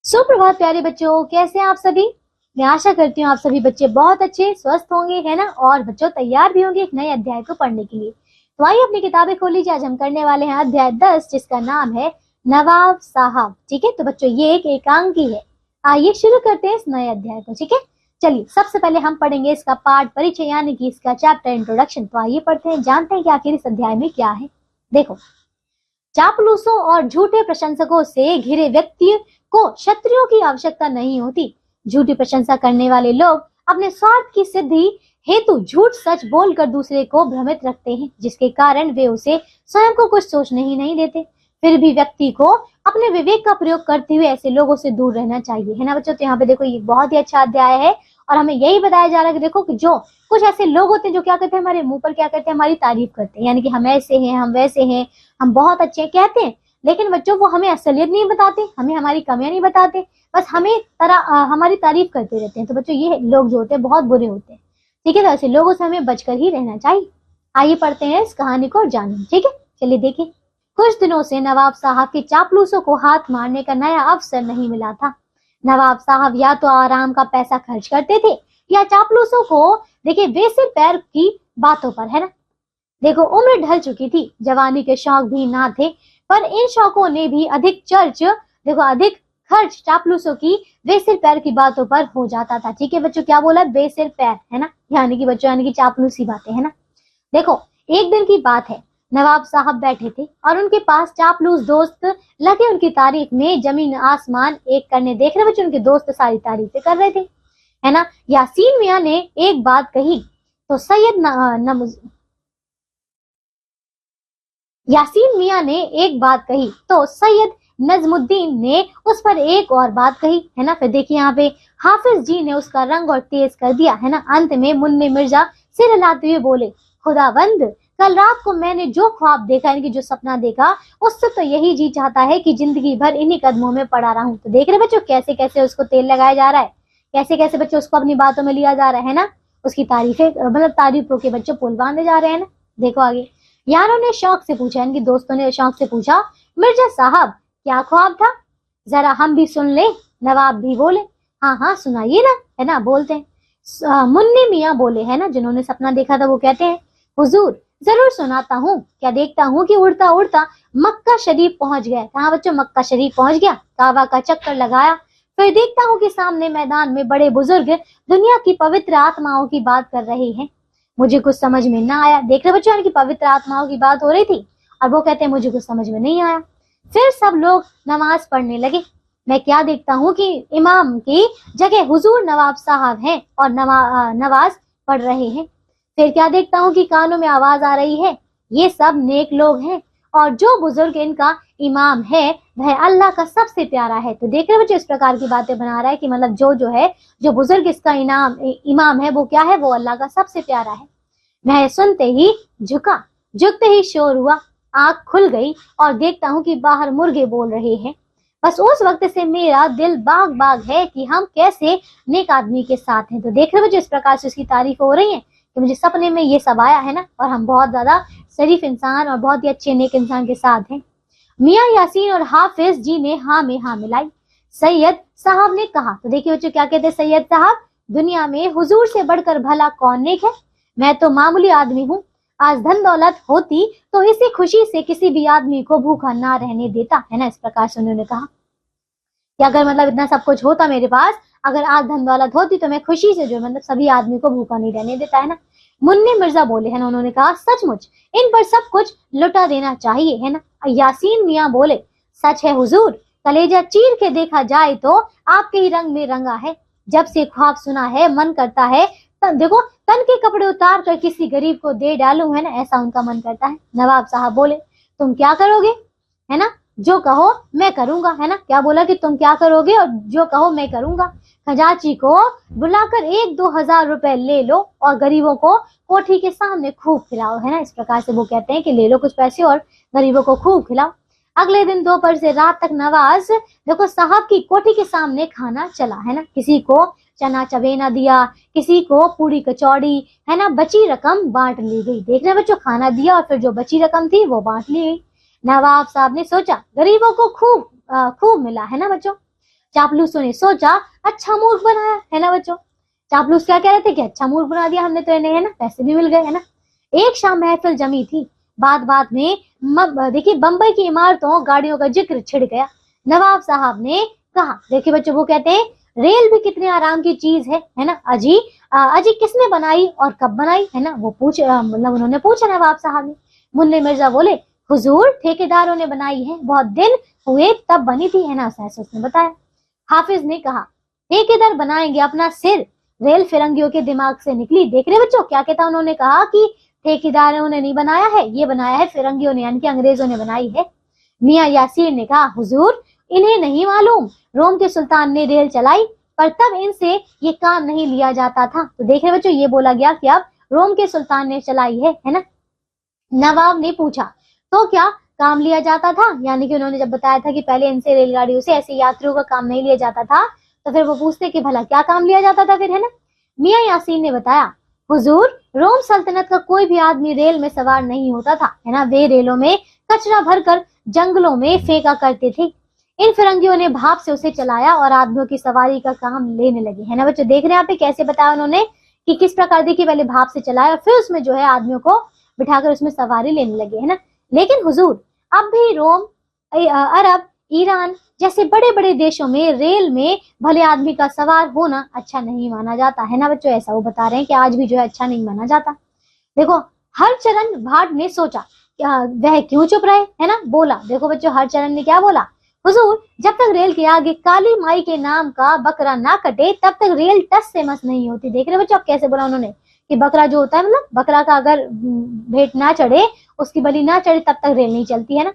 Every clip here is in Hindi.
सुप्रभात प्यारे बच्चों, कैसे हैं आप सभी। मैं आशा करती हूँ आप सभी बच्चे बहुत अच्छे स्वस्थ होंगे, है ना। और बच्चों तैयार भी होंगे एक नए अध्याय को पढ़ने के लिए। तो आइए अपनी किताबें खोल लीजिए। आज हम करने वाले हैं अध्याय 10, जिसका नाम है नवाब साहब। ठीक है, तो बच्चों ये एक एकांकी है। आइए शुरू करते हैं इस नए अध्याय को। ठीक है, चलिए सबसे पहले हम पढ़ेंगे इसका पाठ परिचय, यानी कि इसका चैप्टर इंट्रोडक्शन। तो आइए पढ़ते हैं, जानते हैं कि आखिर इस अध्याय में क्या है। देखो, चापलूसों और झूठे प्रशंसकों से घिरे व्यक्ति को क्षत्रियों की आवश्यकता नहीं होती। झूठी प्रशंसा करने वाले लोग अपने स्वार्थ की सिद्धि हेतु झूठ सच बोलकर दूसरे को भ्रमित रखते हैं, जिसके कारण वे उसे स्वयं को कुछ सोचने ही नहीं देते। फिर भी व्यक्ति को अपने विवेक का प्रयोग करते हुए ऐसे लोगों से दूर रहना चाहिए, है ना बच्चों। तो यहाँ पे देखो, ये बहुत ही अच्छा अध्याय है और हमें यही बताया जा रहा है कि देखो कि जो कुछ ऐसे लोग होते हैं जो क्या करते हैं, हमारे मुंह पर क्या करते हैं, हमारी तारीफ करते हैं, यानी कि हम ऐसे हैं, हम वैसे हैं, हम बहुत अच्छे हैं कहते हैं, लेकिन बच्चों वो हमें असलियत नहीं बताते, हमें हमारी कमियां नहीं बताते, बस हमारी तारीफ करते रहते हैं। तो बच्चों ये लोग जो होते हैं बहुत बुरे होते हैं। ठीक है, तो ऐसे लोगों से हमें बचकर ही रहना चाहिए। आइए पढ़ते हैं इस कहानी को और जानें। ठीक है, चलिए देखिए। कुछ दिनों से नवाब साहब के चापलूसों को हाथ मारने का नया अवसर नहीं मिला था। नवाब साहब या तो आराम का पैसा खर्च करते थे या चापलूसों को देखिए बेसिर पैर की बातों पर, है ना। देखो, उम्र ढल चुकी थी, जवानी के शौक भी ना थे, पर इन शौकों ने भी अधिक खर्च चापलूसों की बेसिर पैर की बातों पर हो जाता था। ठीक है बच्चों, क्या बोला, बेसिर पैर, है ना, यानी कि बच्चों यानी कि चापलूसी बातें, है ना। देखो, एक दिन की बात है, नवाब साहब बैठे थे और उनके पास चापलूस दोस्त लगे उनकी तारीफ में जमीन आसमान एक करने। देख रहे बच्चों, उनके दोस्त सारी तारीफें कर रहे थे, है ना। यासीन मियां ने एक बात कही तो सैयद नजमुद्दीन ने उस पर एक और बात कही, है ना। फिर देखिए यहाँ पे हाफिज जी ने उसका रंग और तेज कर दिया, है ना। अंत में मुन्ने मिर्जा सिर हिलाते हुए बोले, खुदावंद, कल रात को मैंने जो ख्वाब देखा, यानी कि जो सपना देखा, उससे तो यही जी चाहता है कि जिंदगी भर इन्हीं कदमों में पड़ा रहूं। तो देख रहे बच्चों कैसे कैसे उसको तेल लगाया जा रहा है, कैसे कैसे बच्चों उसको अपनी बातों में लिया जा रहा है ना। उसकी तारीफें मतलब तारीफों के बच्चों पुल बांधे जा रहे हैं ना। देखो आगे, यारों ने शौक से पूछा, इनके दोस्तों ने शौक से पूछा, मिर्जा साहब क्या ख्वाब था, जरा हम भी सुन ले। नवाब भी बोले, हाँ हाँ सुनाइए ना, है ना, बोलते हैं। मुन्ने मियाँ बोले, है ना, जिन्होंने सपना देखा था, वो कहते हैं, हुजूर जरूर सुनाता हूँ। क्या देखता हूँ कि उड़ता उड़ता मक्का शरीफ पहुंच गया। कहाँ बच्चों, मक्का शरीफ पहुंच गया, काबा का चक्कर लगाया। फिर देखता हूँ कि सामने मैदान में बड़े बुजुर्ग दुनिया की पवित्र आत्माओं की बात कर रहे हैं। मुझे कुछ समझ में ना आया। देख रहे बच्चों, यानी कि पवित्र आत्माओं की बात हो रही थी और वो कहते हैं मुझे कुछ समझ में नहीं आया। फिर सब लोग नमाज पढ़ने लगे। मैं क्या देखता हूँ कि इमाम की जगह हुजूर नवाब साहब हैं और नमाज पढ़ रहे हैं। फिर क्या देखता हूँ कि कानों में आवाज आ रही है, ये सब नेक लोग हैं और जो बुजुर्ग इनका इमाम है वह अल्लाह का सबसे प्यारा है। तो देख रहे बच्चों, इस प्रकार की बातें बना रहा है कि मतलब जो बुजुर्ग इसका इमाम है वो क्या है, वो अल्लाह का सबसे प्यारा है। मैं सुनते ही झुका, झुकते ही शोर हुआ, आंख खुल गई और देखता हूँ कि बाहर मुर्गे बोल रहे हैं। बस उस वक्त से मेरा दिल बाग बाग है कि हम कैसे नेक आदमी के साथ हैं। तो देख रहे बच्चों, इस प्रकार से उसकी तारीफ हो रही है कि मुझे सपने में ये सब आया है ना, और हम बहुत ज्यादा शरीफ इंसान और बहुत ही अच्छे नेक इंसान के साथ हैं। मियाँ यासीन और हाफिज जी ने हाँ में हाँ मिलाई। सैयद साहब ने कहा, तो देखिए बच्चों क्या कहते हैं सैयद साहब, दुनिया में हुजूर से बढ़कर भला कौन नेक है। मैं तो मामूली आदमी हूँ, आज धन दौलत होती तो इसी खुशी से किसी भी आदमी को भूखा ना रहने देता, है ना। इस प्रकार से उन्होंने कहा कि अगर मतलब इतना सब कुछ होता मेरे पास, अगर आज धन दौलत होती तो मैं खुशी से जो मतलब सभी आदमी को भूखा नहीं रहने देता, है ना। मुन्ने मिर्जा बोले, है ना, उन्होंने कहा, सचमुच इन पर सब कुछ लुटा देना चाहिए, है ना। यासीन मियाँ बोले, सच है हुजूर, कलेजा चीर के देखा जाए तो आपके ही रंग में रंगा है। जब से ख्वाब सुना है मन करता है देखो तन के कपड़े उतार कर किसी गरीब को दे डालूं, है ना, ऐसा उनका मन करता है। नवाब साहब बोले, तुम क्या करोगे, है ना, जो कहो मैं करूंगा, है ना। क्या बोला कि तुम क्या करोगे, और जो कहो मैं करूंगा। खजांची को बुलाकर 1-2 हजार रुपए ले लो और गरीबों को कोठी के सामने खूब खिलाओ, है ना। इस प्रकार से वो कहते हैं कि ले लो कुछ पैसे और गरीबों को खूब खिलाओ। अगले दिन दोपहर से रात तक नवाज देखो साहब की कोठी के सामने खाना चला, है ना। किसी को चना चबेना दिया, किसी को पूरी कचौड़ी, है ना, बची रकम बांट ली गई। देख रहे बच्चों, खाना दिया और फिर जो बची रकम थी वो बांट ली गई। नवाब साहब ने सोचा गरीबों को खूब मिला, है ना बच्चों। चापलूसों ने सोचा अच्छा मूर्ख बनाया, है ना बच्चों। चापलूस क्या कह रहे थे कि अच्छा मूर्ख बना दिया हमने तो इन्हें, है ना, पैसे भी मिल गए, है ना। एक शाम महफिल जमी थी, बात बात में देखिए बम्बई की इमारतों गाड़ियों का जिक्र छिड़ गया। नवाब साहब ने कहा, देखिए बच्चों वो कहते हैं रेल भी कितने आराम की चीज है ना। अजी अजी किसने बनाई और कब बनाई, है ना, वो मतलब उन्होंने पूछा नवाब साहब ने। मुन्ने मिर्जा बोले, हुजूर ठेकेदारों ने बनाई है, बहुत दिन हुए तब बनी थी, है ना, ऐसा उसने बताया। हाफिज ने कहा, ठेकेदार बनाएंगे अपना सिर, रेल फिरंगियों के दिमाग से निकली। देख रहे बच्चों क्या कहता, उन्होंने कहा कि ठेकेदारों ने नहीं बनाया है, ये बनाया है फिरंगियों ने, यानी कि अंग्रेजों ने बनाई है। मियां यासीर ने कहा, हुजूर इन्हें नहीं मालूम, रोम के सुल्तान ने रेल चलाई, पर तब इनसे ये काम नहीं लिया जाता था। तो देख रहे बच्चों ये बोला गया कि अब रोम के सुल्तान ने चलाई है ना। नवाब ने पूछा, तो क्या काम लिया जाता था, यानी कि उन्होंने जब बताया था कि पहले इनसे रेलगाड़ियों से ऐसे यात्रियों का काम नहीं लिया जाता था, तो फिर वो पूछते कि भला क्या काम लिया जाता था फिर, है ना। मियां यासीन ने बताया, हुजूर रोम सल्तनत का कोई भी आदमी रेल में सवार नहीं होता था, है ना, वे रेलों में कचरा भरकर जंगलों में फेंका करते थे। इन फिरंगियों ने भाप से उसे चलाया और आदमियों की सवारी का काम लेने लगे, है ना बच्चों। देख रहे हैं यहाँ पे कैसे बताया उन्होंने कि किस प्रकार, देखिए पहले भाप से चलाया और फिर उसमें जो है आदमियों को बिठाकर उसमें सवारी लेने लगे, है ना। लेकिन हुजूर अब भी रोम, अरब, ईरान जैसे बड़े बड़े देशों में रेल में भले आदमी का सवार होना अच्छा नहीं माना जाता, है ना बच्चों। ऐसा वो बता रहे हैं कि आज भी जो है अच्छा नहीं माना जाता। देखो हरचरण भाट ने सोचा, वह क्यों चुप रहे, है ना, बोला, देखो बच्चों हरचरण ने क्या बोला, हुजूर जब तक रेल के आगे काली माई के नाम का बकरा ना कटे तब तक रेल टस से मस नहीं होती। देख रहे बच्चों अब कैसे बोला उन्होंने कि बकरा जो होता है, मतलब बकरा का अगर भेंट ना चढ़े, उसकी बलि ना चढ़े तब तक रेल नहीं चलती, है ना।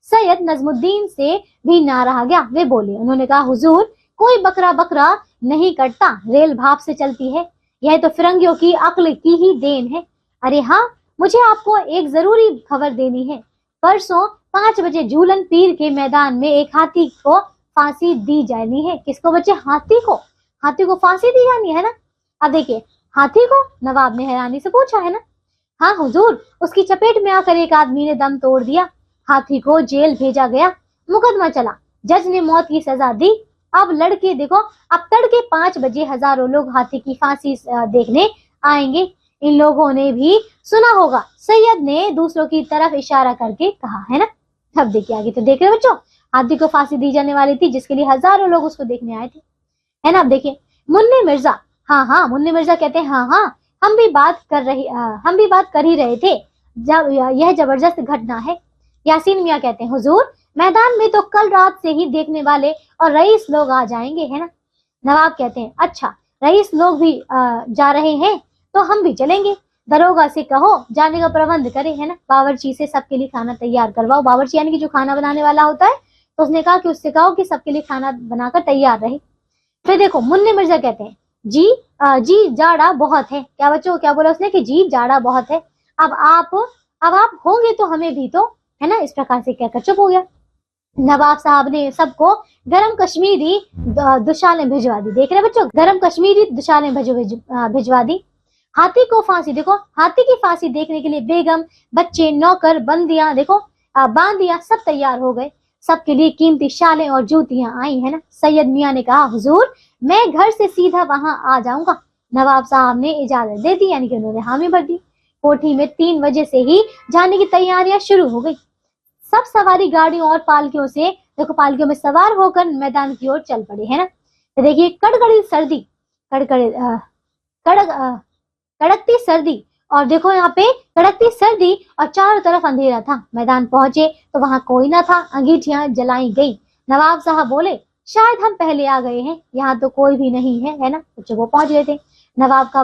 सैयद नजमुद्दीन से भी ना रहा गया, वे बोले, उन्होंने कहा, हुजूर कोई बकरा बकरा नहीं कटता, रेल भाप से चलती है, यह तो फिरंगियों की अक्ल की ही देन है। अरे हाँ, मुझे आपको एक जरूरी खबर देनी है, परसों 5 बजे झूलन पीर के मैदान में एक हाथी को फांसी दी जानी है। किसको बच्चे, हाथी को, हाथी को फांसी दी जानी है ना। अब देखिए हाथी को, नवाब ने हैरानी से पूछा, है ना। हाँ हुजूर, उसकी चपेट में आकर एक आदमी ने दम तोड़ दिया, हाथी को जेल भेजा गया, मुकदमा चला, जज ने मौत की सजा दी। अब लड़के देखो, अब तड़के 5 बजे हजारों लोग हाथी की फांसी देखने आएंगे। इन लोगों ने भी सुना होगा, सैयद ने दूसरों की तरफ इशारा करके कहा, है ना। अब देखिए आगे, तो देख रहे बच्चों हाथी को फांसी दी जाने वाली थी जिसके लिए हजारों लोग उसको देखने आए थे, है ना। अब देखिए मुन्ने मिर्जा, हाँ मुन्ने मिर्जा कहते हैं, हाँ हम भी बात कर ही रहे थे, जब यह जबरदस्त घटना है। यासीन मियाँ कहते हैं, हुजूर मैदान में तो कल रात से ही देखने वाले और रईस लोग आ जाएंगे, है ना। नवाब कहते हैं, अच्छा रईस लोग भी जा रहे हैं तो हम भी चलेंगे, दरोगा से कहो जाने का प्रबंध करे, है ना, बावर्ची से सबके लिए खाना तैयार करवाओ। बावर्ची यानी कि जो खाना बनाने वाला होता है, तो उसने कहा कि उससे कहो कि सबके लिए खाना बनाकर तैयार रहे। फिर देखो मुन्ने मिर्जा कहते हैं, जी जाड़ा बहुत है। क्या बच्चों, क्या बोला उसने कि जी जाड़ा बहुत है, अब आप होंगे तो हमें भी तो, है ना। इस प्रकार से कहकर चुप हो गया। नवाब साहब ने सबको गरम कश्मीरी दुशालें भिजवा दी। देख रहे बच्चों, गरम कश्मीरी दुशालें भिजवा दी। हाथी को फांसी, देखो हाथी की फांसी देखने के लिए बेगम, बच्चे, नौकर, बंदियां, देखो बांदियां सब तैयार हो गए। सबके लिए कीमती शालें और जूतियां आई, है ना। सैयद मियाँ ने कहा, हुजूर मैं घर से सीधा वहां आ जाऊंगा। नवाब साहब ने इजाजत दे दी, यानी कि उन्होंने हामी भर दी। कोठी में 3 बजे से ही जाने की तैयारियां शुरू हो गई। सब सवारी गाड़ियों और पालकियों से, देखो पालकियों में सवार होकर मैदान की ओर चल पड़े, है ना। तो देखिए कड़कती सर्दी और देखो यहाँ पे कड़कती सर्दी और चारों तरफ अंधेरा था। मैदान पहुंचे तो वहां कोई ना था, अंगीठियां जलाई गई। नवाब साहब बोले, शायद हम पहले आ गए हैं, यहाँ तो कोई भी नहीं है ना। बच्चों वो पहुंच गए थे। नमाज का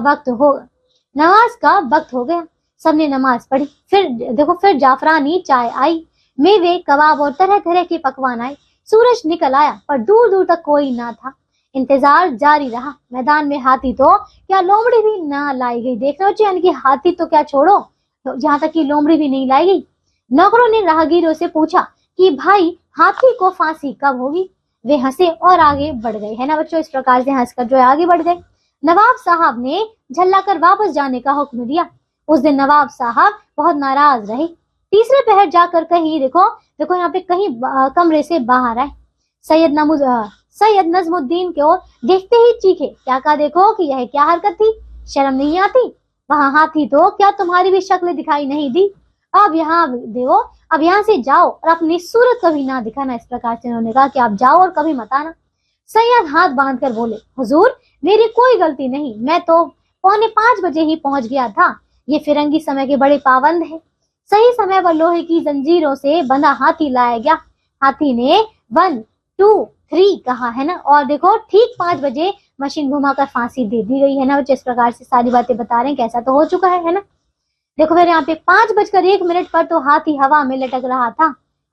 वक्त हो गया, सबने नमाज पढ़ी। फिर जाफरानी चाय आई, मेवे, कबाब और तरह तरह के पकवान आए। सूरज निकल आया पर दूर दूर तक कोई ना था। इंतजार जारी रहा। मैदान में हाथी तो क्या लोमड़ी भी ना लाई गई। देख रहे हो, यानी कि हाथी तो क्या छोड़ो, तो जहां तक कि लोमड़ी भी नहीं लाई गई। नौकरों ने राहगीरों से पूछा कि भाई हाथी को फांसी कब होगी। वे हंसे और आगे बढ़ गए, है ना बच्चों। इस प्रकार से हंसकर जो है आगे बढ़ गए। नवाब साहब ने झल्लाकर वापस जाने का हुक्म दिया। उस दिन नवाब साहब बहुत नाराज रहे। तीसरे पहर जाकर कहीं देखो यहाँ पे कहीं कमरे से बाहर आए। सैयद नजमुद्दीन को देखते ही चीखे, क्या कहा, देखो कि यह क्या हरकत थी, शर्म नहीं आती, वहां हाथी तो क्या तुम्हारी भी शक्ल दिखाई नहीं दी, अब यहाँ देखो, अब यहाँ से जाओ और अपनी सूरत कभी ना दिखाना। इस प्रकार से उन्होंने कहा कि आप जाओ और कभी मत आना। सैयद हाथ बांध कर बोले, हुजूर मेरी कोई गलती नहीं, मैं तो 4:45 ही पहुंच गया था, ये फिरंगी समय के बड़े पाबंद है। सही समय पर लोहे की जंजीरों से बंधा हाथी लाया गया, हाथी ने 1 2 3 कहा, है ना, और देखो ठीक 5 बजे मशीन घुमाकर फांसी दे दी गई, है ना। इस प्रकार से सारी बातें बता रहे हैं, कैसा तो हो चुका है ना। देखो फिर यहाँ पे 5:01 पर तो हाथी हवा में लटक रहा था।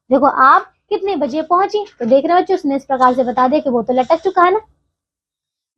देखो आप कितने बजे पहुंची, तो देख रहे बच्चों, उसने इस प्रकार से बता दिया कि वो तो लटक चुका है ना।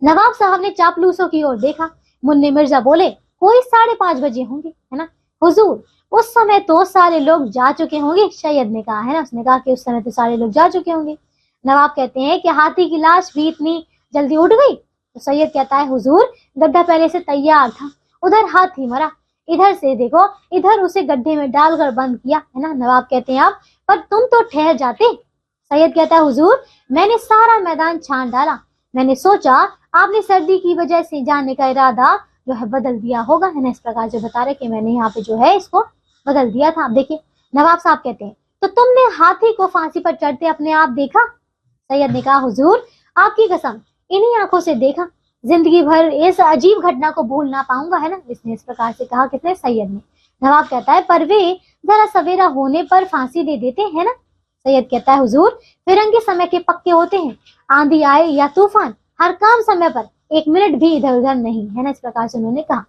नवाब साहब ने चापलूसों की ओर देखा। मुन्ने मिर्जा बोले, कोई 5:30 बजे होंगे, है ना। हुजूर उस समय तो सारे लोग जा चुके होंगे, सैयद ने कहा, है ना। उसने कहा कि उस समय तो सारे लोग जा चुके होंगे। नवाब कहते हैं कि हाथी की लाश भी इतनी जल्दी उठ गई, तो सैयद कहता है, हुजूर गड्ढा पहले से तैयार था, उधर हाथी मरा, इधर से देखो, इधर उसे गड्ढे में डालकर बंद किया, है ना। नवाब कहते हैं, आप पर तुम तो ठहर जाते। सैयद कहता है, हुजूर मैंने सारा मैदान छान डाला, मैंने सोचा आपने सर्दी की वजह से जाने का इरादा जो है बदल दिया होगा, है ना। इस प्रकार से बता रहे कि मैंने यहाँ पे जो है इसको बदल दिया था। आप देखिए नवाब साहब कहते हैं, तो तुमने हाथी को फांसी पर चढ़ते अपने आप देखा। सैयद ने कहा, हुजूर आपकी कसम इन्हीं आंखों से देखा, जिंदगी भर इस अजीब घटना को भूल ना पाऊंगा, है ना। इसने इस प्रकार से कहा, किसने, सैयद ने। नवाब कहता है, पर वे जरा सवेरा होने पर फांसी दे देते, है ना। सैयद कहता है, हुजूर फिरंगी समय के पक्के होते हैं, आंधी आए या तूफान, हर काम समय पर, 1 मिनट भी इधर उधर नहीं, है ना। इस प्रकार से उन्होंने कहा।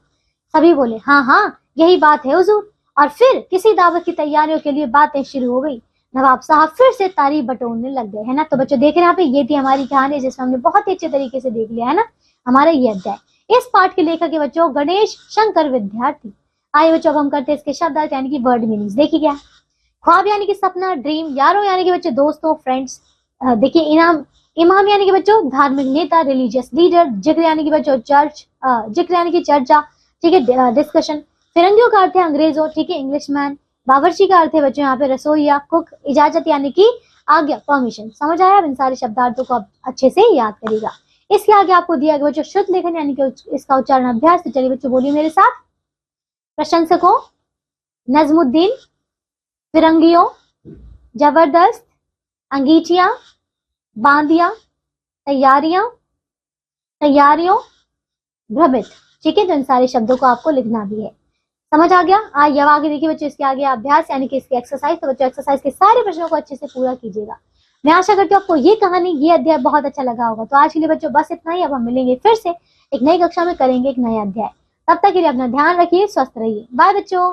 सभी बोले, हाँ हाँ यही बात है हुजूर। और फिर किसी दावत की तैयारियों के लिए बातें शुरू हो गई। नवाब साहब फिर से तारीफ बटोरने लग गए, है ना। तो बच्चों देख रहे हैं यहाँ पे, ये थी हमारी कहानी जिसमें हमने बहुत ही अच्छे तरीके से देख लिया, है ना, हमारा ये अध्याय। इस पाठ के लेखक के बच्चों गणेश शंकर विद्यार्थी। आइए बच्चों अब हम करते हैं इसके शब्दार्थ यानी कि वर्ड मीनिंग्स। देखिए क्या, ख्वाब यानी कि सपना, ड्रीम, यारों यानी कि बच्चों दोस्तों, फ्रेंड्स। देखिए इनाम, इमाम यानी कि बच्चों धार्मिक नेता, रिलीजियस लीडर। जिक्र यानी कि बच्चों चर्च, जिक्र यानी कि चर्चा, ठीक है, डिस्कशन। फिरंगियों का अर्थ है अंग्रेजों, ठीक है, इंग्लिशमैन। बावर्ची का अर्थ है बच्चों यहाँ पे रसोईया, कुक। इजाजत यानी कि आज्ञा, परमिशन। समझ आया। अब इन सारे शब्दार्थों को आप अच्छे से याद करेगा। इसके आगे आपको दिया गया बच्चों शुद्ध लेखन यानी कि इसका उच्चारण अभ्यास। तो चलिए बच्चों बोलिए मेरे साथ। प्रशंसकों, नजमुद्दीन, फिरंगियों, जबरदस्त, अंगीठियां, बांदिया, तैयारियां, तैयारियों, भ्रमित। ठीक है, तो इन सारे शब्दों को आपको लिखना भी है। समझ आ गया। आइए अब आगे देखिए बच्चों इसके आगे अभ्यास यानी कि इसकी एक्सरसाइज। तो बच्चों एक्सरसाइज के सारे प्रश्नों को अच्छे से पूरा कीजिएगा। मैं आशा करती हूँ आपको ये कहानी, ये अध्याय बहुत अच्छा लगा होगा। तो आज के लिए बच्चों बस इतना ही। अब हम मिलेंगे फिर से एक नई कक्षा में, करेंगे एक नया अध्याय। तब तक के लिए अपना ध्यान रखिए, स्वस्थ रहिए। बाय बच्चों।